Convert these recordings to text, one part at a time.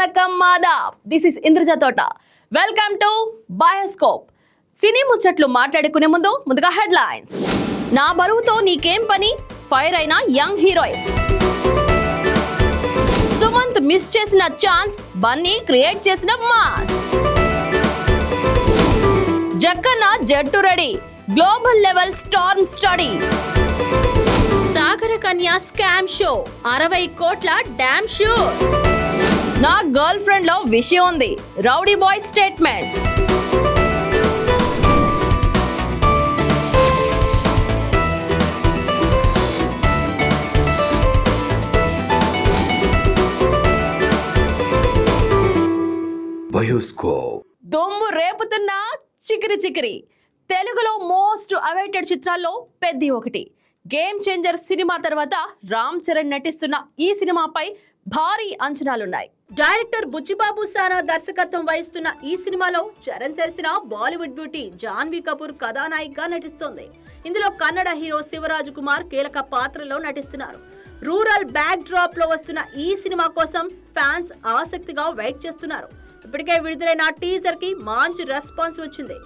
వనకం మాదాబ్. This is Indraja తోట. Welcome to bioscope. సినీ ముచ్చట్లు మాట్లాడుకునే ముందుగా హెడ్లైన్స్. నా బరువుతో నీకేం పని, ఫైర్ అయిన యంగ్ హీరోయిన్. సుమంత్ మిస్ చేసిన ఛాన్స్, బన్నీ క్రియేట్ చేసిన మాస్. జక్కన్న జట్టు ready, global level Storm study. సాగర కన్యా స్కామ్ షో, 60 కోట్ల డామ్ షో. నా గర్ల్ ఫ్రెండ్ లో విషయం ఉంది, రౌడీ బాయ్ స్టేట్మెంట్. బయోస్కోప్. దొమ్ము రేపుతున్న చికిరి తెలుగులో మోస్ట్ అవైటెడ్ చిత్రాల్లో పెద్ది ఒకటి. గేమ్ చేంజర్ సినిమా తర్వాత రామ్ చరణ్ నటిస్తున్న ఈ సినిమాపై భారీ అంచనాలున్నాయి. డైరెక్టర్ బుచ్చిబాబు సానా దర్శకత్వం వహిస్తున్న ఈ సినిమాలో చరణ్ చేసిన బాలీవుడ్ బ్యూటీ జాన్వీ కపూర్ కథానాయికగా నటిస్తోంది. ఇందులో కన్నడ హీరో శివరాజ్ కుమార్ కీలక పాత్రలో నటిస్తున్నారు. రూరల్ బ్యాక్ డ్రాప్ లో వస్తున్న ఈ సినిమా కోసం ఫ్యాన్స్ ఆసక్తిగా వెయిట్ చేస్తున్నారు. ఇప్పటికే విడుదలైన టీజర్ కి మంచి రెస్పాన్స్ వచ్చింది.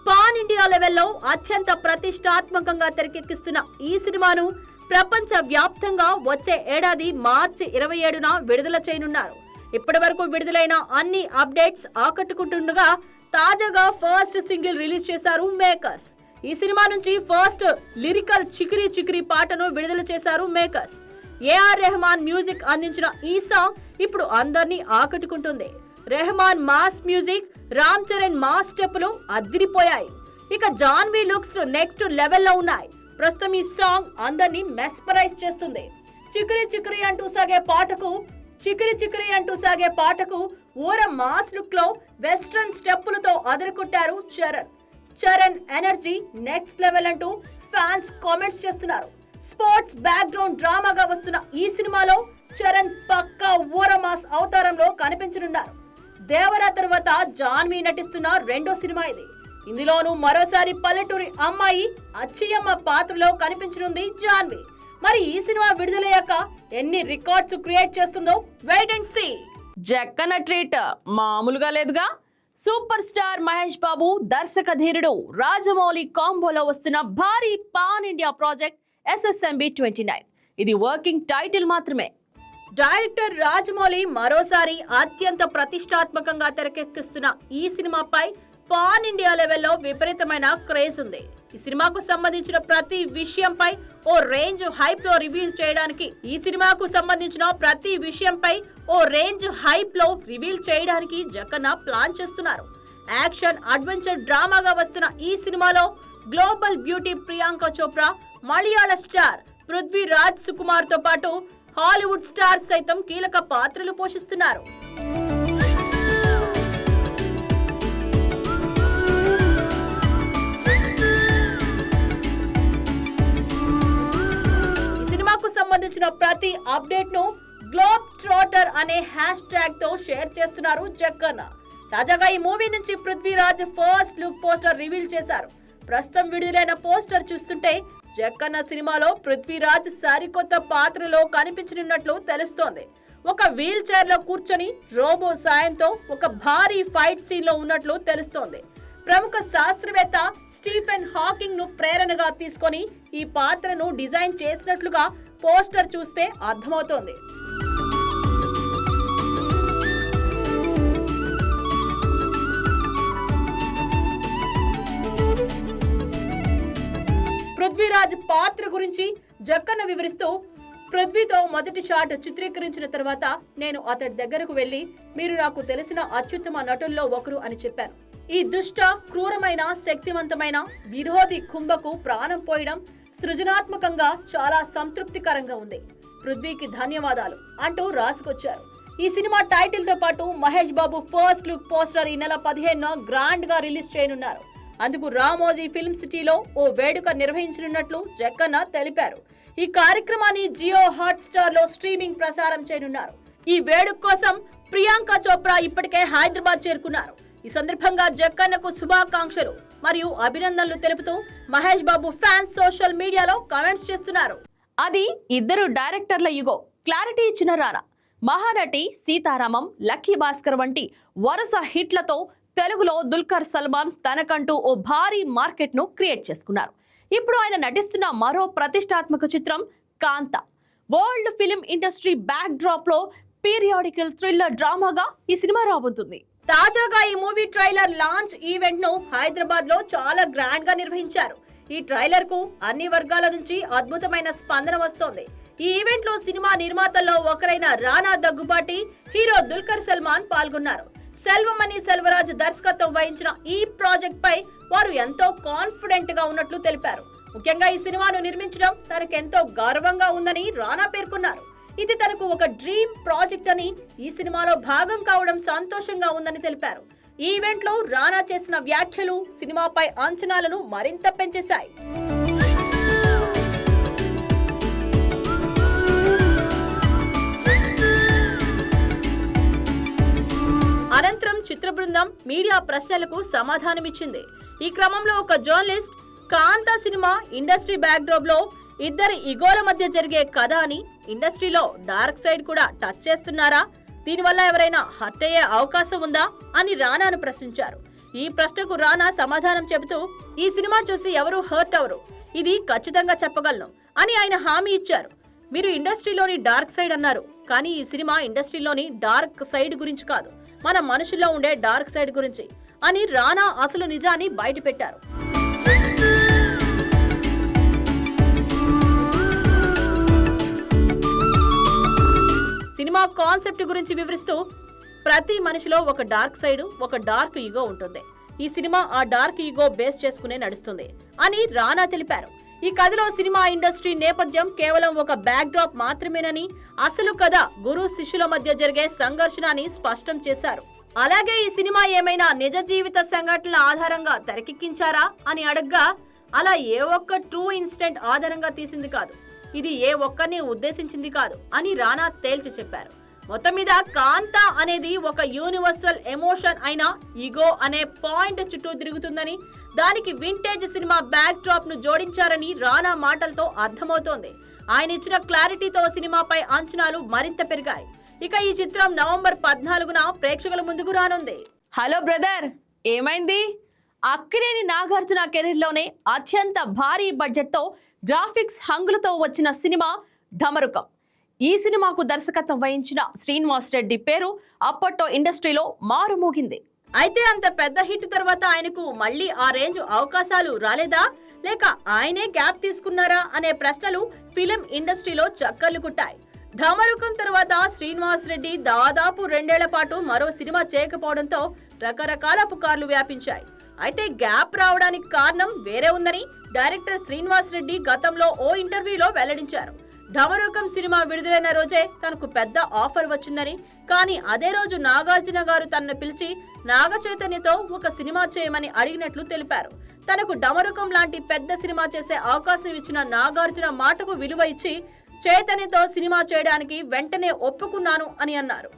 పాన్ ఇండియా లెవెల్లో అత్యంత ప్రతిష్టాత్మకంగా తెరకెక్కిస్తున్న ఈ సినిమాను ప్రపంచ వ్యాప్తంగా వచ్చే ఏడాది మార్చి 27న విడుదల చేయనున్నారు. ఇప్పటి వరకు విడుదలైన అన్ని అప్డేట్స్ ఆకట్టుకుంటుండగా తాజాగా ఫస్ట్ సింగిల్ రిలీజ్ చేశారు మేకర్స్. ఈ సినిమా నుంచి ఫస్ట్ లిరికల్ చికిరి పాటను విడుదల చేశారు మేకర్స్. ఏఆర్ రెహమాన్ మ్యూజిక్ అందించిన ఈ సాంగ్ ఇప్పుడు అందరినీ ఆకట్టుకుంటుంది. Rahman mass music, Ram Charan mass స్టెప్పులు అదిరిపోయాయి. ఇక జాన్వీ లుక్స్ నెక్స్ట్ లెవెల్లో ఉన్నాయి. ప్రస్తుతం ఈ సాంగ్ అందరినీ మెస్పరైజ్ చేస్తుంది. చికిరి అంటూ సాగే పాటకు ఊర మాస్ లుక్ లో వెస్ట్రన్ స్టెప్పులతో అదరకొట్టారు చరణ్ ఎనర్జీ నెక్స్ట్ లెవెల్ అంటూ ఫ్యాన్స్ కామెంట్స్ చేస్తున్నారు. స్పోర్ట్స్ బ్యాక్గ్రౌండ్ డ్రామాగా వస్తున్న ఈ సినిమాలో చరణ్ పక్కా ఊర మాస్ అవతారంలో కనిపించనున్నారు. దేవరా తర్వాత జాన్వీ నటిస్తున్న రెండో సినిమా ఇది. ఇందులోనూ మరోసారి పల్లెటూరి అమ్మాయి అచ్చియమ్మ పాత్రలో కనిపించనుంది జాన్వీ. మరి ఈ సినిమా విడుదలయ్యాక ఎన్ని రికార్డ్స్ క్రియేట్ చేస్తుందో wait and see. Jakkanna treat మామూలుగా లేదుగా. సూపర్ స్టార్ మహేష్ బాబు, దర్శక ధీరుడు రాజమౌళి కాంబోలో వస్తున్న భారీ పాన్ ఇండియా ప్రాజెక్ట్ SSMB 29. ఇది వర్కింగ్ టైటిల్ మాత్రమే. డైరెక్టర్ రాజమౌళి మరోసారి అత్యంత ప్రతిష్టాత్మకంగా తెరకెక్కిస్తున్న ఈ సినిమాపై పాన్ ఇండియా లెవెల్లో విపరీతమైన క్రేజ్ ఉంది. ఈ సినిమాకు సంబంధించిన ప్రతి విషయంపై ఓ రేంజ్ హైప్ లో రివీల్ చేయడానికి జక్కన్న ప్లాన్ చేస్తున్నారు. యాక్షన్ అడ్వెంచర్ డ్రామాగా వస్తున్న ఈ సినిమాలో గ్లోబల్ బ్యూటీ ప్రియాంక చోప్రా, మలయాళ స్టార్ పృథ్వీరాజ్ సుకుమార్ తో పాటు హాలీవుడ్ స్టార్స్ సైతం కీలక పాత్రలు పోషిస్తున్నారు. ఈ సినిమాకు సంబంధించిన ప్రతి అప్డేట్ ను గ్లోబ్ ట్రోటర్ అనే హ్యాష్ ట్యాగ్ తో షేర్ చేస్తున్నారు జక్కన్న. తాజాగా ఈ మూవీ నుంచి Prithviraj first look poster reveal చేశారు. ప్రస్తుతం విడుదలైన పోస్టర్ చూస్తుంటే జక్కన్న సినిమాలో పృథ్వీరాజ్ సరికొత్త పాత్రలో కనిపించనున్నట్లు తెలుస్తోంది. ఒక వీల్ చైర్ లో కూర్చొని రోబో సాయంతో ఒక భారీ ఫైట్ సీన్ లో ఉన్నట్లు తెలుస్తోంది. ప్రముఖ శాస్త్రవేత్త స్టీఫెన్ హాకింగ్ ను ప్రేరణగా తీసుకొని ఈ పాత్రను డిజైన్ చేసినట్లుగా పోస్టర్ చూస్తే అర్థమవుతోంది. పృథ్వీరాజ్ పాత్ర గురించి జక్కన్న వివరిస్తూ, పృథ్వీతో మొదటి షాట్ చిత్రీకరించిన తర్వాత నేను అతడి దగ్గరకు వెళ్లి, మీరు నాకు తెలిసిన అత్యుత్తమ నటుల్లో ఒకరు అని చెప్పాను. ఈ దుష్ట, క్రూరమైన, శక్తివంతమైన విరోధి కుంభకు ప్రాణం పోయడం సృజనాత్మకంగా చాలా సంతృప్తికరంగా ఉంది. పృథ్వీకి ధన్యవాదాలు అంటూ రాసుకొచ్చారు. ఈ సినిమా టైటిల్ తో పాటు Mahesh Babu first look poster ఈ నెల 15న గ్రాండ్ గా రిలీజ్ చేయనున్నారు. అందుకు రామోజీ ఫిల్మ్ సిటీలో ఓ వేడుక నిర్వహించనున్నట్లు జక్కన్న తెలిపారు. ఈ కార్యక్రమాన్ని జియో హాట్ స్టార్ లో స్ట్రీమింగ్ ప్రసారం చేయనున్నారు. ఈ వేడుక కోసం ప్రియాంక చోప్రా ఇప్పటికే హైదరాబాద్ చేరుకున్నారు. ఈ సందర్భంగా జక్కన్నకు శుభాకాంక్షలు మరియు అభినందనలు తెలుపుతూ మహేష్ బాబు ఫ్యాన్స్ సోషల్ మీడియాలో కామెంట్స్ చేస్తున్నారు. అది ఇద్దరు డైరెక్టర్ల యుగో, క్లారిటీ ఇచ్చిన రానా. మహానటి, సీతారామం, లక్కీ భాస్కర్ వంటి వరుస హిట్లతో తెలుగులో దుల్కర్ సల్మాన్ తనకంటూ ఓ భారీ మార్కెట్ను క్రియేట్ చేసుకున్నారు. ఇప్పుడు ఆయన నటిస్తున్న మరో ప్రతిష్టాత్మక చిత్రం కాంత. World film industry back drop లో పీరియాడికల్ థ్రిల్లర్ డ్రామాగా ఈ సినిమా రాబోతుంది. తాజాగా ఈ మూవీ ట్రైలర్ లాంచ్ ఈవెంట్ ను హైదరాబాద్ లో చాలా గ్రాండ్ గా నిర్వహించారు. ఈ ట్రైలర్ కు అన్ని వర్గాల నుంచి అద్భుతమైన స్పందన వస్తోంది. ఈ ఈవెంట్ లో సినిమా నిర్మాతల్లో ఒకరైన రానా దగ్గుబాటి, హీరో దుల్కర్ సల్మాన్ పాల్గొన్నారు. సెల్వమణి సెల్వరాజ్ దర్శకత్వం వహించిన ఈ ప్రాజెక్ట్ పై వారు ఎంతో కాన్ఫిడెంట్ గా ఉన్నట్లు తెలిపారు. ముఖ్యంగా ఈ సినిమాను నిర్మించడం తనకెంతో గర్వంగా ఉందని రానా పేర్కొన్నారు. ఇది తనకు ఒక డ్రీమ్ ప్రాజెక్ట్ అని, ఈ సినిమాలో భాగం కావడం సంతోషంగా ఉందని తెలిపారు. ఈ ఈవెంట్ లో రానా చేసిన వ్యాఖ్యలు సినిమాపై అంచనాలను మరింత పెంచేశాయి. అనంతరం చిత్ర బృందం మీడియా ప్రశ్నలకు సమాధానమిచ్చింది. ఈ క్రమంలో ఒక జర్నలిస్ట్ కాంతా సినిమా ఇండస్ట్రీ బ్యాక్ డ్రాప్ లో ఇద్దరి ఇగోల మధ్య జరిగే కథ అని, ఇండస్ట్రీలో డార్క్ సైడ్ కూడా టచ్ చేస్తున్నారా, దీనివల్ల ఎవరైనా హర్ట్ అయ్యే అవకాశం ఉందా అని రానాను ప్రశ్నించారు. ఈ ప్రశ్నకు రానా సమాధానం చెబుతూ, ఈ సినిమా చూసి ఎవరు హర్ట్ అవరు, ఇది ఖచ్చితంగా చెప్పగలను అని ఆయన హామీ ఇచ్చారు. మీరు ఇండస్ట్రీలోని డార్క్ సైడ్ అన్నారు, కానీ ఈ సినిమా ఇండస్ట్రీలోని డార్క్ సైడ్ గురించి కాదు, మన మనుషుల్లో ఉండే డార్క్ సైడ్ గురించి అని రానా అసలు నిజాన్ని బయటపెట్టారు. సినిమా కాన్సెప్ట్ గురించి వివరిస్తూ, ప్రతి మనిషిలో ఒక డార్క్ సైడ్, ఒక డార్క్ ఈగో ఉంటుంది. ఈ సినిమా ఆ డార్క్ ఈగో బేస్ చేసుకునే నడుస్తుంది అని రానా తెలిపారు. ఈ కథలో సినిమా ఇండస్ట్రీ నేపథ్యం కేవలం ఒక బ్యాక్ డ్రాప్ మాత్రమేనని, అసలు కథ గురు శిష్యుల మధ్య జరిగే సంఘర్షణ అని స్పష్టం చేశారు. అలాగే ఈ సినిమా ఏమైనా నిజ జీవిత సంఘటనల ఆధారంగా తెరకెక్కించారా అని అడగ్గా, అలా ఏ ఒక్క ట్రూ ఇన్సిడెంట్ ఆధారంగా తీసింది కాదు, ఇది ఏ ఒక్కరిని ఉద్దేశించింది కాదు అని రానా తేల్చి చెప్పారు. మొత్తం మీద కాంతా అనేది ఒక యూనివర్సల్ ఎమోషన్ అయిన ఈగో అనే పాయింట్ చుట్టూ తిరుగుతుందని, దానికి వింటేజ్ సినిమా బ్యాక్ డ్రాప్ ను జోడించారని రానా మాటలతో అర్థమవుతోంది. ఆయన ఇచ్చిన క్లారిటీతో సినిమాపై అంచనాలు మరింత పెరిగాయి. ఇక ఈ చిత్రం నవంబర్ 14న ప్రేక్షకుల ముందుకు రానుంది. హలో బ్రదర్, ఏమైంది? అక్కినేని నాగార్జున కెరీర్ లోనే అత్యంత భారీ బడ్జెట్ తో గ్రాఫిక్స్ హంగులతో వచ్చిన సినిమా ఢమరుకం. ఈ సినిమాకు దర్శకత్వం వహించిన శ్రీనివాస్ రెడ్డి పేరు అప్పట్లో ఇండస్ట్రీలో మారుమోగింది. అయితే అంత పెద్ద హిట్ తర్వాత ఆయనకు మళ్ళీ ఆ రేంజ్ అవకాశాలు రాలేదా, లేక ఆయనే గ్యాప్ తీసుకున్నారా అనే ప్రశ్నలు ఫిలిం ఇండస్ట్రీలో చక్కర్లు కుట్టాయి. ఢమరుకం తర్వాత శ్రీనివాస్ రెడ్డి దాదాపు 2 ఏళ్ల పాటు మరో సినిమా చేయకపోవడంతో రకరకాల పుకార్లు వ్యాపించాయి. అయితే గ్యాప్ రావడానికి కారణం వేరే ఉందని డైరెక్టర్ శ్రీనివాస్ రెడ్డి గతంలో ఓ ఇంటర్వ్యూలో వెల్లడించారు. ఢమరుకం సినిమా విడుదలైన రోజే తనకు పెద్ద ఆఫర్ వచ్చిందని, కానీ అదే రోజు నాగార్జున గారు తనను పిలిచి నాగ చైతన్యతో ఒక సినిమా చేయమని అడిగినట్లు తెలిపారు. తనకు ఢమరుకం లాంటి పెద్ద సినిమా చేసే అవకాశం ఇచ్చిన నాగార్జున మాటకు విలువ ఇచ్చి చైతన్యతో సినిమా చేయడానికి వెంటనే ఒప్పుకున్నాను అని అన్నారు.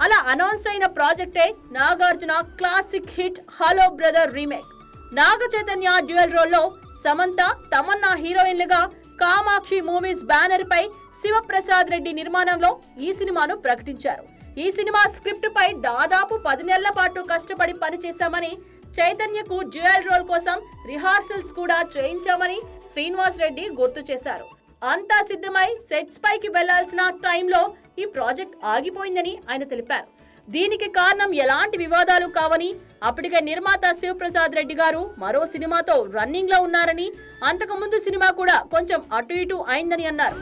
అలా అనౌన్స్ అయిన ప్రాజెక్టే Nagarjuna classic hit hello brother remake. Naga Chaitanya dual రోల్లో సమంత, తమన్నా హీరోయిన్లుగా కామాక్షి మూవీస్ బ్యానర్ పై శివప్రసాద్ రెడ్డి నిర్మాణంలో ఈ సినిమాను ప్రకటించారు. ఈ సినిమా స్క్రిప్ట్ పై దాదాపు 10 నెలల పాటు కష్టపడి పనిచేశామని, చైతన్యకు డ్యూయల్ రోల్ కోసం రిహార్సల్స్ కూడా చేయించామని శ్రీనివాస్ రెడ్డి గుర్తు చేశారు. అంతా సిద్ధమై సెట్స్ పైకి వెళ్లాల్సిన టైంలో ఈ ప్రాజెక్ట్ ఆగిపోయిందని ఆయన తెలిపారు. దీనికి కారణం ఎలాంటి వివాదాలు కావని, అప్పటికే నిర్మాత శివప్రసాద్ రెడ్డి గారు మరో సినిమాతో రన్నింగ్ లో ఉన్నారని, అంతకుముందు సినిమా కూడా కొంచెం అటు ఇటు అయిందని అన్నారు.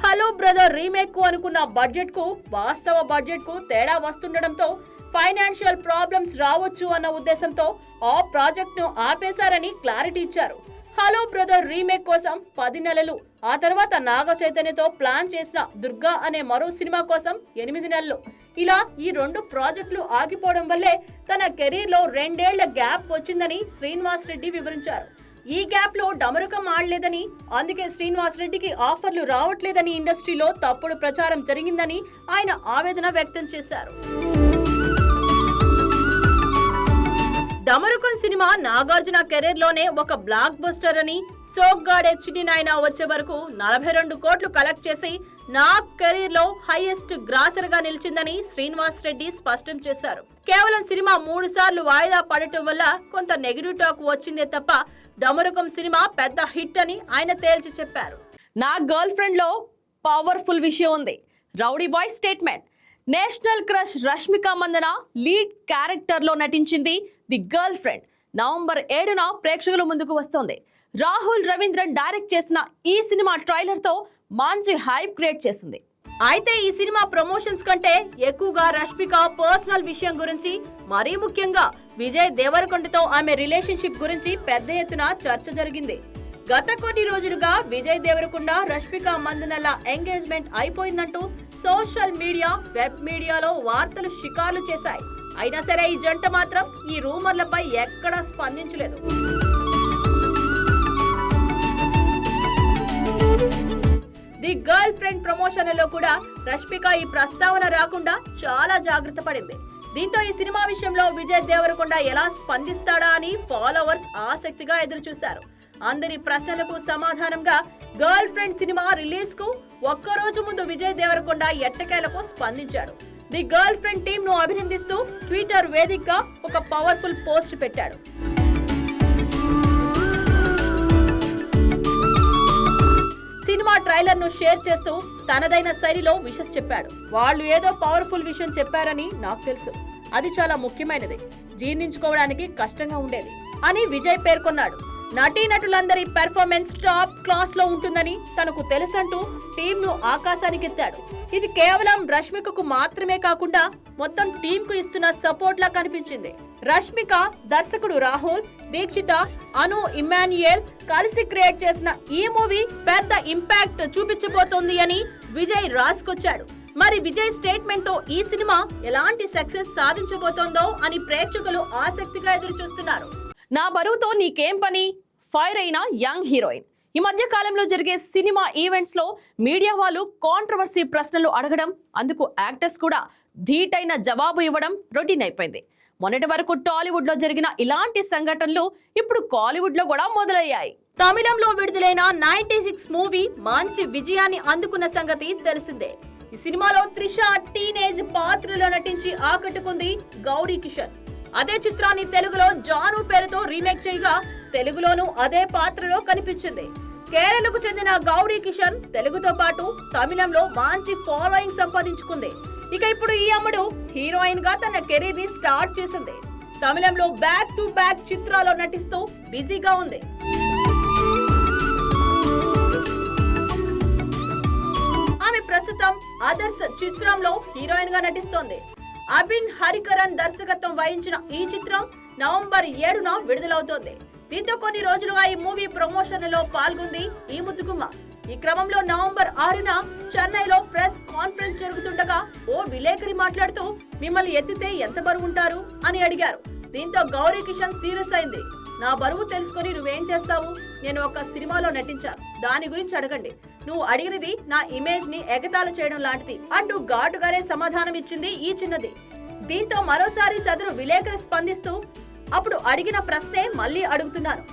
హలో బ్రదర్ రీమేక్ కు అనుకున్న బడ్జెట్ కు వాస్తవ బడ్జెట్ కు తేడా వస్తుండటంతో ఫైనాన్షియల్ ప్రాబ్లమ్స్ రావచ్చు అన్న ఉద్దేశంతో ఆ ప్రాజెక్ట్ ను ఆపేశారని క్లారిటీ ఇచ్చారు. హలో బ్రదర్ రీమేక్ కోసం 10 నెలలు, ఆ తర్వాత నాగ చైతన్యతో ప్లాన్ చేసిన దుర్గా అనే మరో సినిమా కోసం 8 నెలలు, ఇలా ఈ 2 ప్రాజెక్టులు ఆగిపోవడం వల్లే తన కెరీర్ లో 2 ఏళ్ల గ్యాప్ వచ్చిందని శ్రీనివాస్ రెడ్డి వివరించారు. ఈ గ్యాప్ లో డమరుకం ఆడలేదని, అందుకే శ్రీనివాస్ రెడ్డికి ఆఫర్లు రావట్లేదని ఇండస్ట్రీలో తప్పుడు ప్రచారం జరిగిందని ఆయన ఆవేదన వ్యక్తం చేశారు. డమరుకం సినిమా నాగార్జున కెరీర్ లోనే ఒక బ్లాక్ బస్టర్ అని, సోగ్గాడ్ HD9 వచ్చే వరకు 42 కోట్లు కలెక్ట్ చేసి నాగ్ కెరీర్ లో హైయెస్ట్ గ్రాసర్ గా నిలిచిందని శ్రీనివాస్ రెడ్డి స్పష్టం చేశారు. కేవలం సినిమా 3 సార్లు వాయిదా పడటం వల్ల కొంత నెగిటివ్ టాక్ వచ్చిందే తప్ప డమరుకం సినిమా పెద్ద హిట్ అని ఆయన తేల్చి చెప్పారు. నా గర్ల్ ఫ్రెండ్ లో పవర్ఫుల్ విషయం ఉంది. Rowdy boy statement. National crush Rashmika Mandanna lead character లో నటించింది ది గర్ల్ ఫ్రెండ్. నవంబర్ 7న ప్రేక్షకుల ముందుకు వస్తోంది. రాహుల్ రవీంద్రన్ డైరెక్ట్ చేసిన ఈ సినిమా ట్రైలర్ తో మంచి హైప్ క్రియేట్ చేసింది. అయితే ఈ సినిమా ప్రమోషన్స్ కంటే ఎక్కువగా రష్మిక పర్సనల్ విషయం గురించి, మరీ ముఖ్యంగా విజయ్ దేవరకొండతో ఆమె రిలేషన్షిప్ గురించి పెద్ద ఎత్తున చర్చ జరిగింది. గత కొన్ని రోజులుగా విజయ్ దేవరకొండ రష్మిక మందనల ఎంగేజ్మెంట్ అయిపోయిందంటూ సోషల్ మీడియా, వెబ్ మీడియాలో వార్తలు షికార్లు చేశాయి. అయినా సరే ఈ జంట మాత్రం ఈ రూమర్లపై ఎక్కడా స్పందించలేదు. ది గర్ల్ ఫ్రెండ్ ప్రమోషన్లలో కూడా రష్మిక ఈ ప్రస్తావన రాకుండా చాలా జాగ్రత్త పడింది. దీంతో ఈ సినిమా విషయంలో విజయ్ దేవరకొండ ఎలా స్పందిస్తాడా అని ఫాలోవర్స్ ఆసక్తిగా ఎదురుచూశారు. అందరి ప్రశ్నలకు సమాధానంగా గర్ల్ ఫ్రెండ్ సినిమా రిలీజ్ కు ఒక్కరోజు ముందు విజయ్ దేవరకొండ ఎట్టకేలకు స్పందించాడు. ది గర్ల్ ఫ్రెండ్ టీమ్ ను అభినందిస్తూ ట్విట్టర్ వేదికగా ఒక పవర్ఫుల్ పోస్ట్ పెట్టాడు. సినిమా ట్రైలర్ ను షేర్ చేస్తూ తనదైన శైలిలో విషెస్ చెప్పాడు. వాళ్ళు ఏదో పవర్ఫుల్ విషయం చెప్పారని నాకు తెలుసు. అది చాలా ముఖ్యమైనది, జీర్ణించుకోవడానికి కష్టంగా ఉండేది అని విజయ్ పేర్కొన్నాడు. నటీనటులందరి పెర్ఫార్మెన్స్ టాప్ క్లాస్ లో ఉంటుందని తనకు తెలుసంటూ టీమ్ ను ఆకాశానికెత్తాడు. ఇది కేవలం రష్మికకు మాత్రమే కాకుండా మొత్తం టీమ్ కు ఇస్తున్న సపోర్ట్ లా కనిపించింది. రష్మిక, దర్శకుడు రాహుల్, దీక్షిత, అను ఇమ్మాన్యుయల్ కలిసి క్రియేట్ చేసిన ఈ మూవీ పెద్ద ఇంపాక్ట్ చూపించబోతోంది అని విజయ్ రాసుకొచ్చాడు. మరి విజయ్ స్టేట్మెంట్ తో ఈ సినిమా ఎలాంటి సక్సెస్ సాధించబోతోందో అని ప్రేక్షకులు ఆసక్తిగా ఎదురు చూస్తున్నారు. నా బరువుతో నీకేం పని ఫైర్ అయిన యంగ్ హీరోయిన్. ఈ మధ్య కాలంలో జరిగే సినిమా ఈవెంట్స్ లో మీడియా వాళ్ళు కాంట్రవర్సీ ప్రశ్నలు అడగడం, అందుకు యాక్టర్స్ కూడా ధీటైన జవాబు ఇవ్వడం రొటీన్ అయిపోయింది. మొన్నటి వరకు టాలీవుడ్ లో జరిగిన ఇలాంటి సంఘటనలు ఇప్పుడు కాలీవుడ్ లో కూడా మొదలయ్యాయి. తమిళంలో విడుదలైన 96 మూవీ మంచి విజయాన్ని అందుకున్న సంగతి తెలిసిందే. ఈ సినిమాలో త్రిష టీనేజ్ పాత్రలో నటించి ఆకట్టుకుంది గౌరీ కిషన్. అదే చిత్రాన్ని తెలుగులో జాను పేరుతో రీమేక్ చేయగా తెలుగులోనూ అదే పాత్రలో కనిపించింది. కేరళకు చెందిన గౌరీ కిషన్ తెలుగుతో పాటు తమిళంలో మంచి ఫాలోయింగ్ సంపాదించుకుంది. ఇక ఇప్పుడు ఈ అమ్మడు హీరోయిన్ గా తన కెరీర్ ని స్టార్ట్ చేసింది. తమిళంలో బ్యాక్ టు బ్యాక్ చిత్రాల్లో నటిస్తూ బిజీగా ఉంది. ఆమె ప్రస్తుతం అదర్స్ చిత్రంలో హీరోయిన్ గా నటిస్తోంది. అబిన్ హరికరన్ దర్శకత్వం వహించిన ఈ చిత్రం నవంబర్ 7న విడుదలవుతోంది. దీంతో కొన్ని రోజులుగా ఈ మూవీ ప్రమోషన్లలో పాల్గొంది ఈ ముద్దుగుమ్మ. ఈ క్రమంలో నవంబర్ 6న చెన్నైలో ప్రెస్ కాన్ఫరెన్స్ జరుగుతుండగా ఓ విలేకరి మాట్లాడుతూ మిమ్మల్ని ఎత్తితే ఎంత బరువు ఉంటారు అని అడిగారు. దీంతో గౌరీ కిషన్ సీరియస్ అయింది. నా బరువు తెలుసుకొని నువ్వేం చేస్తావు? నేను ఒక సినిమాలో నటించాను, దాని గురించి అడగండి. నువ్వు అడిగినది నా ఇమేజ్ ని ఎగతాళి చేయడం లాంటిది అంటూ ఘాటుగానే సమాధానం ఇచ్చింది ఈ చిన్నది. దీంతో మరోసారి సదరు విలేకరి స్పందిస్తూ అప్పుడు అడిగిన ప్రశ్నే మళ్ళీ అడుగుతున్నారు.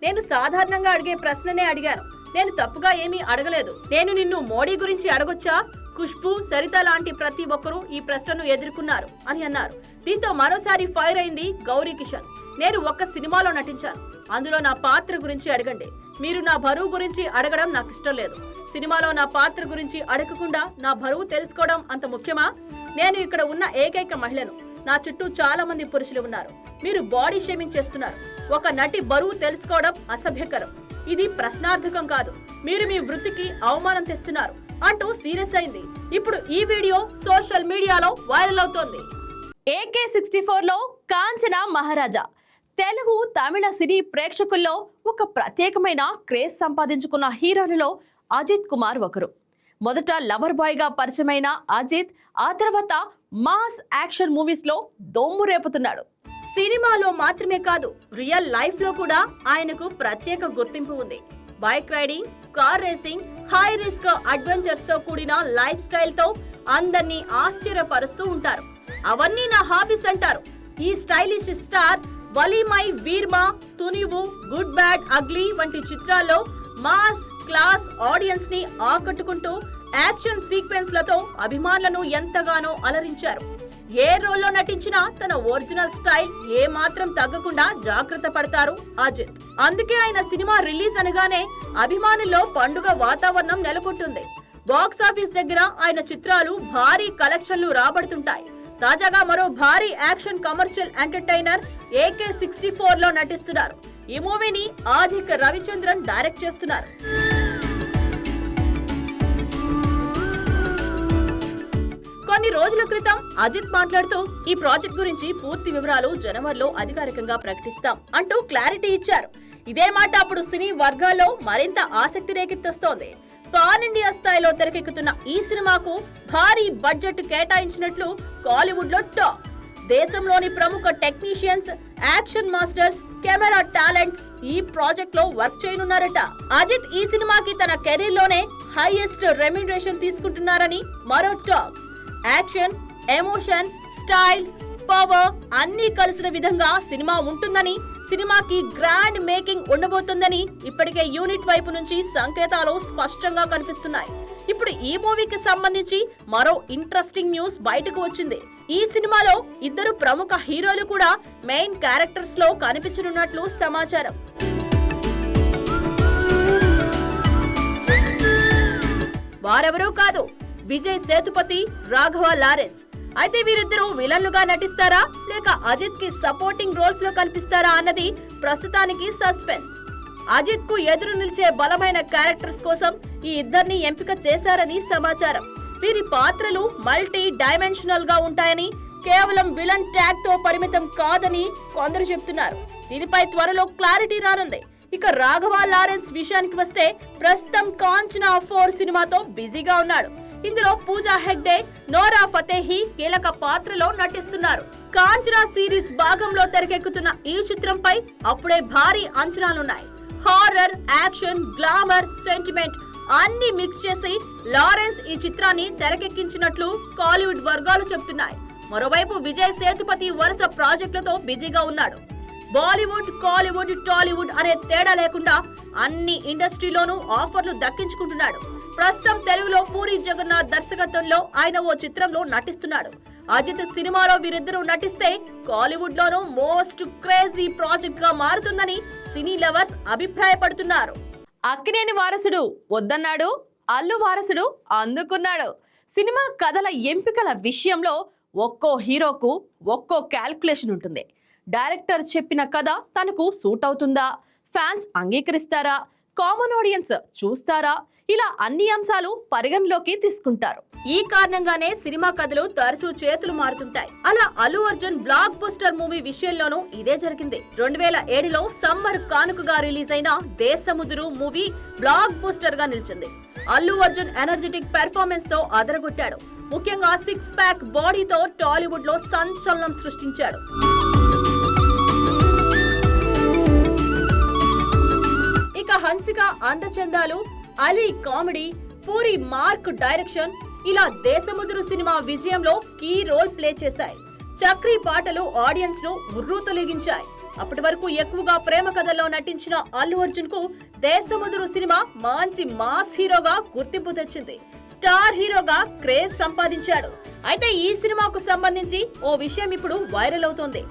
నేను సాధారణంగా అడిగే ప్రశ్ననే అడిగాను. నేను తప్పుగా ఏమీ అడగలేదు. నేను నిన్ను మోడీ గురించి అడగొచ్చా? ఖుష్బూ, సరిత లాంటి ప్రతి ఒక్కరూ ఈ ప్రశ్నను ఎదుర్కొన్నారు అని అన్నారు. దీంతో మరోసారి ఫైర్ అయింది గౌరీ కిషన్. నేను ఒక్క సినిమాలో నటించాను, అందులో నా పాత్ర గురించి అడగండి. మీరు నా బరువు గురించి అడగడం నాకు ఇష్టం లేదు. సినిమాలో నా పాత్ర గురించి అడగకుండా నా బరువు తెలుసుకోవడం అంత ముఖ్యమా? నేను ఇక్కడ ఉన్న ఏకైక మహిళను. నా చుట్టూ చాలా మంది పురుషులు ఉన్నారు. మీరు బాడీ షేమింగ్ చేస్తున్నారు. ఒక నటి బరువు తెలుసుకోవడం అసభ్యకరం. ఇది ప్రశ్నార్థకం కాదు. మీరు మీ వృత్తికి అవమానం తెస్తున్నారు అంటూ సీరియస్ అయింది. ఇప్పుడు ఈ వీడియో సోషల్ మీడియాలో వైరల్ అవుతోంది. AK64లో కాంచన మహారాజా తెలుగు తమిళ సినీ ప్రేక్షకుల్లో ఒక ప్రత్యేకమైన క్రేజ్ సంపాదించుకున్న హీరోలలో అజిత్ కుమార్ ఒకరు. మొదట లవర్ బాయ్ గా పరిచయమైన అజిత్ ఆ తర్వాత మాస్ యాక్షన్ మూవీస్ లో దొమ్ము రేపుతున్నాడు. సినిమాలో మాత్రమే కాదు, రియల్ లైఫ్ లో కూడా ఆయనకు ప్రత్యేక గుర్తింపు ఉంది. Bike riding, car racing, high risk adventures తో కూడిన లైఫ్ స్టైల్ తో అందర్నీ ఆశ్చర్యపరుస్తూ ఉంటారు. అవన్నీ నా హాబీస్ అంటారు ఈ stylish star. Valimai, Veeram, Thunivu, good bad ugly వంటి చిత్రాల్లో మాస్ క్లాస్ ఆడియన్స్ ని ఆకట్టుకుంటూ యాక్షన్ సీక్వెన్స్ లతో అభిమానులను ఎంతగానో అలరించారు. ఏ రోల్లో నటించినా తన ఒరిజినల్ స్టైల్ ఏ మాత్రం తగ్గకుండా జాగ్రత్త పడతారు అజిత్. అందుకే ఆయన సినిమా రిలీజ్ అనగానే అభిమానుల్లో పండుగ వాతావరణం నెలకొంటుంది. బాక్సాఫీస్ దగ్గర ఆయన చిత్రాలు భారీ కలెక్షన్లు రాబడుతుంటాయి. తాజాగా మరో భారీ యాక్షన్ కమర్షియల్ ఎంటర్టైనర్ AK-64 లో నటిస్తున్నారు. ఈ మూవీని ఆదిక్ రవిచంద్రన్ డైరెక్ట్ చేస్తున్నారు. కొన్ని రోజుల క్రితం అజిత్ మాట్లాడుతూ ఈ ప్రాజెక్ట్ గురించి పూర్తి వివరాలు జనవరిలో అధికారికంగా ప్రకటిస్తాం అంటూ క్లారిటీ ఇచ్చారు. ఇదే మాట అప్పుడు సినీ వర్గాల్లో మరింత ఆసక్తి రేకెత్తొస్తోంది. పాన్ ఇండియా స్థాయిలో తెరకెక్కుతున్న ఈ సినిమాకు భారీ బడ్జెట్ కేటాయించినట్లు కాలీవుడ్ లో టాక్. దేశంలోని ప్రముఖ technicians, action masters, camera talents ఈ ప్రాజెక్ట్ లో వర్క్ చేయనున్నారట. అజిత్ ఈ సినిమాకి తన కెరీర్ లోనే హైయెస్ట్ రెమ్యునరేషన్ తీసుకుంటున్నారని మరో talk. Action, emotion, style, power అన్నీ కలిసిన విధంగా సినిమా ఉంటుందని, సినిమాకి గ్రాండ్ మేకింగ్ ఉండబోతుందని ఇప్పటికే యూనిట్ వైపు నుంచి సంకేతాలు స్పష్టంగా కనిపిస్తున్నాయి. ఇప్పుడు ఈ మూవీకి సంబంధించి మరో ఇంట్రెస్టింగ్ న్యూస్ బయటకు వచ్చింది. ఈ సినిమాలో ఇద్దరు ప్రముఖ హీరోలు కూడా మెయిన్ క్యారెక్టర్స్ లో కనిపించనున్నట్లు సమాచారం. వారెవరూ కాదు, విజయ్ సేతుపతి, రాఘవ లారెన్స్. అయితే వీరిద్దరూ విలన్లుగా నటిస్తారా లేక అజిత్ కి సపోర్టింగ్ రోల్స్ లో కనిపిస్తారా అన్నది ప్రస్తుతానికి సస్పెన్స్. అజిత్ కు ఎదురు నిలిచే బలమైన క్యారెక్టర్స్ కోసం ఈ ఇద్దరిని ఎంపిక చేశారని సమాచారం. వీరి పాత్రలు మల్టీ డైమెన్షనల్ గా ఉంటాయని, కేవలం విలన్ ట్యాగ్ తో పరిమితం కాదని కొందరు చెప్తున్నారు. దీనిపై త్వరలో క్లారిటీ రానుంది. ఇక రాఘవ లారెన్స్ విషయానికి వస్తే ప్రస్తుతం కాంచనా 4 సినిమాతో బిజీగా ఉన్నాడు. ఇందులో పూజా హెగ్డే, నోరా ఫతేహి కీలక పాత్రలో నటిస్తున్నారు. కాంచనా సిరీస్ భాగంలో తెరకెక్కుతున్న ఈ చిత్రంపై అప్పుడే భారీ అంచనాలున్నాయి. హారర్, యాక్షన్, గ్లామర్, సెంటిమెంట్ అన్ని మిక్స్ చేసి లారెన్స్ ఈ చిత్రాన్ని తెరకెక్కించినట్లు కాలీవుడ్ వర్గాలు చెబుతున్నాయి. మరోవైపు విజయ్ సేతుపతి వరుస ప్రాజెక్టులతో బిజీగా ఉన్నాడు. బాలీవుడ్, కాలీవుడ్, టాలీవుడ్ అనే తేడా లేకుండా అన్ని ఇండస్ట్రీలోనూ ఆఫర్లు దక్కించుకుంటున్నాడు. ప్రస్తుతం తెలుగులో పూరి జగన్నాథ్ దర్శకత్వంలో ఆయన ఓ చిత్రంలో నటిస్తున్నాడు. అజిత్ సినిమాలో వీరిద్దరూ నటిస్తే కాలీవుడ్ లోనూ మోస్ట్ క్రేజీ ప్రాజెక్ట్ గా మారుతుందని సినీ లవర్స్ అభిప్రాయపడుతున్నారు. అక్కినేని వారసుడు వద్దన్నాడు, అల్లు వారసుడు అందుకున్నాడు. సినిమా కథల ఎంపికల విషయంలో ఒక్కో హీరోకు ఒక్కో క్యాల్కులేషన్ ఉంటుంది. డైరెక్టర్ చెప్పిన కథ తనకు సూట్ అవుతుందా, ఫ్యాన్స్ అంగీకరిస్తారా, కామన్ ఆడియన్స్ చూస్తారా, ఇలా అన్ని అంశాలు పరిగణలోకి తీసుకుంటారు. ఈ కారణంగానే సినిమా కథలు తరచూ చేతులు మారుతుంటాయి. అలా Allu Arjun block buster movie విషయంలోనూ ఇదే జరిగింది. 2007లో సమ్మర్ కానుకగా రిలీజ్ అయిన దేశముదురు మూవీ బ్లాక్ బస్టర్ గా నిలిచింది. అల్లు అర్జున్ ఎనర్జెటిక్ పెర్ఫార్మెన్స్ తో అదరగొట్టాడు. ముఖ్యంగా 6 ప్యాక్ బాడీతో టాలీవుడ్ లో సంచలనం సృష్టించాడు. ఇక హన్సిక అందచందాలు, Ali comedy, Puri mark direction ఇలా దేశముదురు సినిమా విజయంలో కీ రోల్ ప్లే చేశాయి. చక్రీ పాటలు ఆడియన్స్ ను ఉర్రూతొలగించాయి. అప్పటి వరకు ఎక్కువగా ప్రేమ కథల్లో నటించిన అల్లు అర్జున్ కు దేశముదురు సినిమా మంచి మాస్ హీరోగా గుర్తింపు తెచ్చింది. స్టార్ హీరోగా క్రేజ్ సంపాదించాడు. అయితే ఈ సినిమాకు సంబంధించి ఓ విషయం ఇప్పుడు వైరల్ అవుతోంది.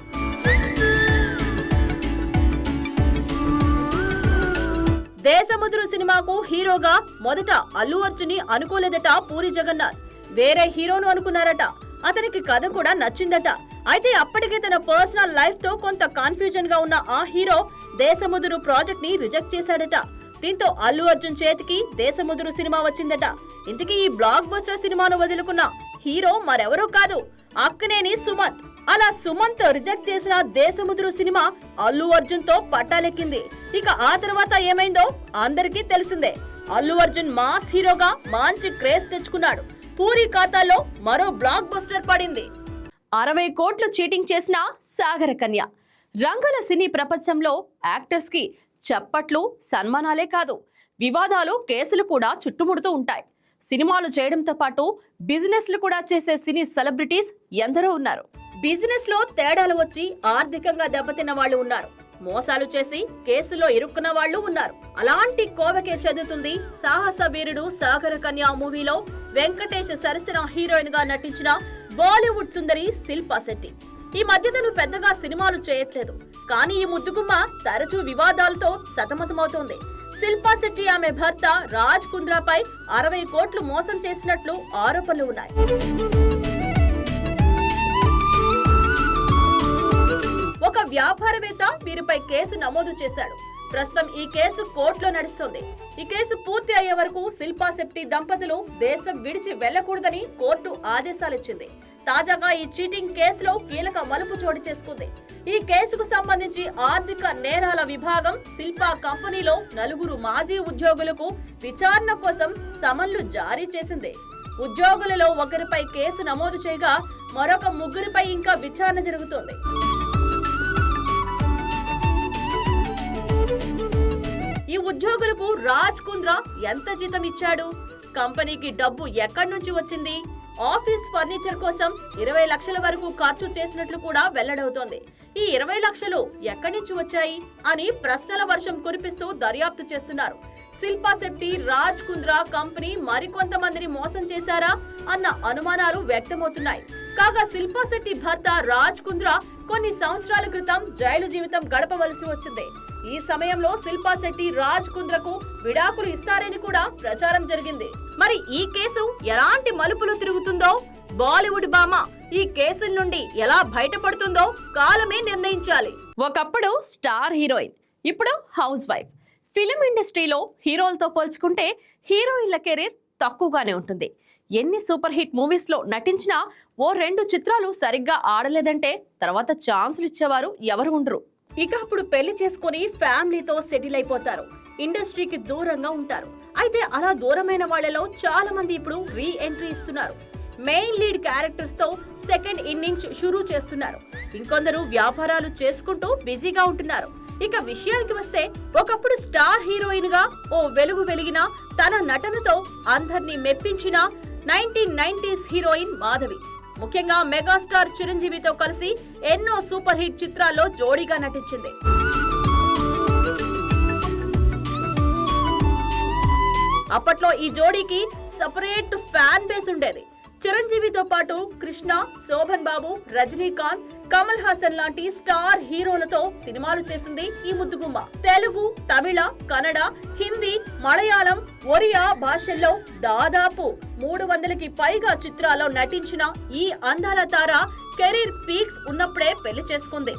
దేశముదురు సినిమాకు హీరోగా మొదట అల్లు అర్జున్ ని అనుకోలేదట పూరి జగన్నాథ్. వేరే హీరోను అనుకున్నారట. అతనికి కథ కూడా నచ్చిందట. అయితే అప్పటికే తన పర్సనల్ లైఫ్ తో కొంత కన్ఫ్యూజన్ గా ఉన్న ఆ హీరో దేశముదురు ప్రాజెక్ట్ ని రిజెక్ట్ చేశాడట. దీంతో అల్లు అర్జున్ చేతికి దేశముదురు సినిమా వచ్చిందట. ఇంతకీ ఈ బ్లాక్ బస్టర్ సినిమాను వదులుకున్న హీరో మరెవరూ కాదు, అక్కినేని సుమంత్. అలా సుమంత్ రిజెక్ట్ చేసిన దేశముదురు సినిమా అల్లు అర్జున్ తో పట్టాలెక్కింది. ఇక ఆ తర్వాత ఏమైందో అందరికీ తెలిసిందే. అల్లు అర్జున్ మాస్ హీరోగా మంచి క్రేజ్ తెచ్చుకున్నాడు. పూరి ఖాతాలో మరో బ్లాక్ బస్టర్ పడింది. 60 కోట్లు చీటింగ్ చేసిన సాగర కన్య. రంగుల సినీ ప్రపంచంలో యాక్టర్స్ కి చప్పట్లు, సన్మానాలే కాదు, వివాదాలు, కేసులు కూడా చుట్టుముడుతూ ఉంటాయి. సినిమాలు చేయడంతో పాటు బిజినెస్లు కూడా చేసే సినీ సెలబ్రిటీస్ ఎందరో ఉన్నారు. బిజినెస్ లో తేడాలు వచ్చి ఆర్థికంగా దెబ్బతిన్న వాళ్ళు ఉన్నారు. మోసాలు చేసి కేసులో ఇరుక్కున్న వాళ్ళు ఉన్నారు. అలాంటి కోవకే చెందుతుంది సాహస వీరుడు సాగర కన్య మూవీలో వెంకటేష్ సరసన హీరోయిన్ గా నటించిన బాలీవుడ్ సుందరి శిల్పా శెట్టి. ఈ మధ్య తను పెద్దగా సినిమాలు చేయట్లేదు, కానీ ఈ ముద్దుగుమ్మ తరచూ వివాదాలతో సతమతమవుతోంది. శిల్పా శెట్టి ఆమె భర్త రాజ్ కుంద్రాపై 60 కోట్లు మోసం చేసినట్లు ఆరోపణలు ఉన్నాయి. ఒక వ్యాపారవేత్త వీరిపై కేసు నమోదు చేశాడు. ప్రస్తుతం ఈ కేసు కోర్టులో నడుస్తోంది. ఈ కేసు పూర్తి అయ్యే వరకు శిల్పా శెట్టి దంపతులు దేశం విడిచి వెళ్లకూడదని కోర్టు ఆదేశాలిచ్చింది. తాజాగా ఈ చీటింగ్ కేసులో కీలక మలుపు చోటు చేసుకుంది. ఈ కేసుకు సంబంధించి ఆర్థిక నేరాల విభాగం శిల్పా కంపెనీలో 4 మాజీ ఉద్యోగులకు విచారణ కోసం సమన్లు జారీ చేసింది. ఉద్యోగులలో ఒకరిపై కేసు నమోదు చేయగా మరొక 3 ఇంకా విచారణ జరుగుతోంది. ఈ ఉద్యోగులకు రాజ్ కుంద్రా ఎంత జీతం ఇచ్చాడు, కంపెనీకి డబ్బు ఎక్కడి నుంచి వచ్చింది, ఆఫీస్ ఫర్నిచర్ కోసం 20 లక్షల వరకు ఖర్చు చేసినట్లు కూడా వెల్లడవుతోంది. ఈ 20 లక్షలు ఎక్కడి నుంచి వచ్చాయి అని ప్రశ్నల వర్షం కురిపిస్తూ దర్యాప్తు చేస్తున్నారు. శిల్పా శెట్టి, రాజ్ కుంద్రా కంపెనీ మరికొంతమందిని మోసం చేశారా అన్న అనుమానాలు వ్యక్తమవుతున్నాయి. కాగా శిల్పా శెట్టి భర్త రాజ్ కుంద్రా కొన్ని సంవత్సరాల క్రితం జైలు జీవితం గడపవలసి వచ్చింది. ఈ సమయంలో శిల్పా శెట్టి రాజ్ కుంద్రకు విడాకులు ఇస్తారని కూడా ప్రచారం జరిగింది. మరి ఈ కేసు ఎలాంటి మలుపులు తిరుగుతుందో, బాలీవుడ్ భామ ఈ కేసుల నుండి ఎలా బయటపడుతుందో కాలమే నిర్ణయించాలి. ఒకప్పుడు స్టార్ హీరోయిన్, ఇప్పుడు హౌస్ వైఫ్. ఫిలిం ఇండస్ట్రీలో హీరోలతో పోల్చుకుంటే హీరోయిన్ల కెరీర్ తక్కువగానే ఉంటుంది. ఎన్ని సూపర్ హిట్ మూవీస్ లో నటించినా ఓ 2 చిత్రాలు సరిగ్గా ఆడలేదంటే తర్వాత ఛాన్సులు ఇచ్చేవారు ఎవరు ఉండరు. ఇక అప్పుడు పెళ్లి చేసుకుని ఫ్యామిలీతో సెటిల్ అయిపోతారు, ఇండస్ట్రీకి దూరంగా ఉంటారు. అయితే అలా దూరమైన వాళ్లలో చాలా మంది ఇప్పుడు రీ ఎంట్రీ ఇస్తున్నారు. మెయిన్ లీడ్ క్యారెక్టర్స్ తో సెకండ్ ఇన్నింగ్స్ షురూ చేస్తున్నారు. ఇంకొందరు వ్యాపారాలు చేసుకుంటూ బిజీగా ఉంటున్నారు. ఇక విషయానికి వస్తే ఒకప్పుడు స్టార్ హీరోయిన్ గా ఓ వెలుగు వెలిగిన తన నటనతో అందర్నీ మెప్పించిన 1990s హీరోయిన్ మాధవి. ముఖ్యంగా మెగాస్టార్ చిరంజీవితో కలిసి ఎన్నో సూపర్ హిట్ చిత్రాల్లో జోడీగా నటించింది. అప్పట్లో ఈ జోడీకి సెపరేట్ ఫ్యాన్ బేస్ ఉండేది. చిరంజీవితో పాటు కృష్ణ, శోభన్ బాబు, రజనీకాంత్, కమల్ హాసన్ లాంటి స్టార్ హీరోలతో సినిమాలు చేసింది ఈ ముద్దుగుమ్మ. తెలుగు, తమిళ, కన్నడ, హిందీ, మలయాళం, ఒరియా భాషల్లో దాదాపు 300కి పైగా చిత్రాల్లో నటించిన ఈ అందాల తార కెరీర్ పీక్స్ ఉన్నప్పుడే పెళ్లి చేసుకుంది.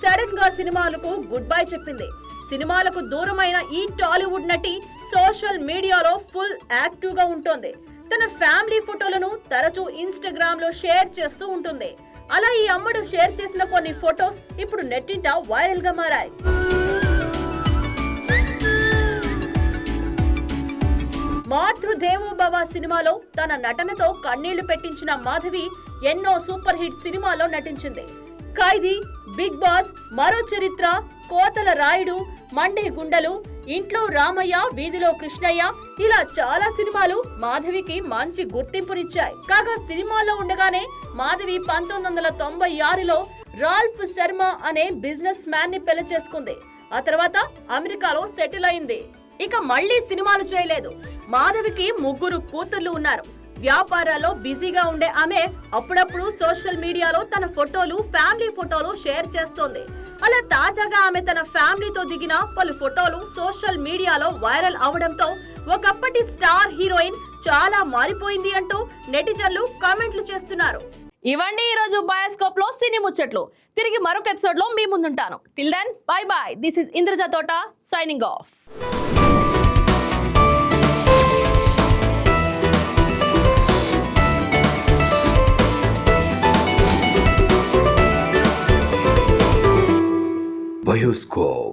సడన్ గా సినిమాలకు గుడ్ బై చెప్పింది. సినిమాలకు దూరమైన ఈ టాలీవుడ్ నటి సోషల్ మీడియాలో ఫుల్ యాక్టివ్ గా ఉంటుంది. తన ఫ్యామిలీ ఫోటోలను తరచూ ఇన్స్టాగ్రామ్ లో షేర్ చేస్తూ ఉంటుంది. అలా ఈ అమ్మడు షేర్ చేసిన కొన్ని ఫొటోస్ ఇప్పుడు నెట్టింట వైరల్ గా మారాయి. మాతృదేవోభవ సినిమాలో తన నటనతో కన్నీళ్లు పెట్టించిన మాధవి ఎన్నో సూపర్ హిట్ సినిమాల్లో నటించింది. ఖైదీ, బిగ్ బాస్, మరో చరిత్ర, కోతల రాయుడు, మండే గుండెలు, ఇంట్లో రామయ్య, వీధిలో కృష్ణయ్య ఇలా చాలా సినిమాలు మాధవికి మంచి గుర్తింపునిచ్చాయి. కాగా సినిమాల్లో ఉండగానే మాధవి 1996లో రాల్ఫ్ శర్మ అనే బిజినెస్ మ్యాన్ ని పెళ్లి చేసుకుంది. ఆ తర్వాత అమెరికాలో సెటిల్ అయింది. ఇక మళ్లీ సినిమాలు చేయలేదు. మాధవికి 3 కూతుర్లు ఉన్నారు. వ్యాపారాల్లో బిజీగా ఉండే ఆమె అప్పుడప్పుడు సోషల్ మీడియాలో తన ఫోటోలు, ఫ్యామిలీ ఫోటోలు షేర్ చేస్తోంది. అలా తాజాగా ఆమె తన ఫ్యామిలీతో దిగిన పలు ఫోటోలు సోషల్ మీడియాలో వైరల్ అవడంతో ఒకప్పటి స్టార్ హీరోయిన్ చాలా మారిపోయింది అంటూ నెటిజన్లు కామెంట్లు చేస్తున్నారు. ఇవన్నీ ఈ రోజు బయోస్కోప్ లో సినీ ముచ్చట్లు. తిరిగి మరొక ఎపిసోడ్ లో మీ ముందుంటాను. Till then bye bye. This is Indraja Thota signing of. Bioskop.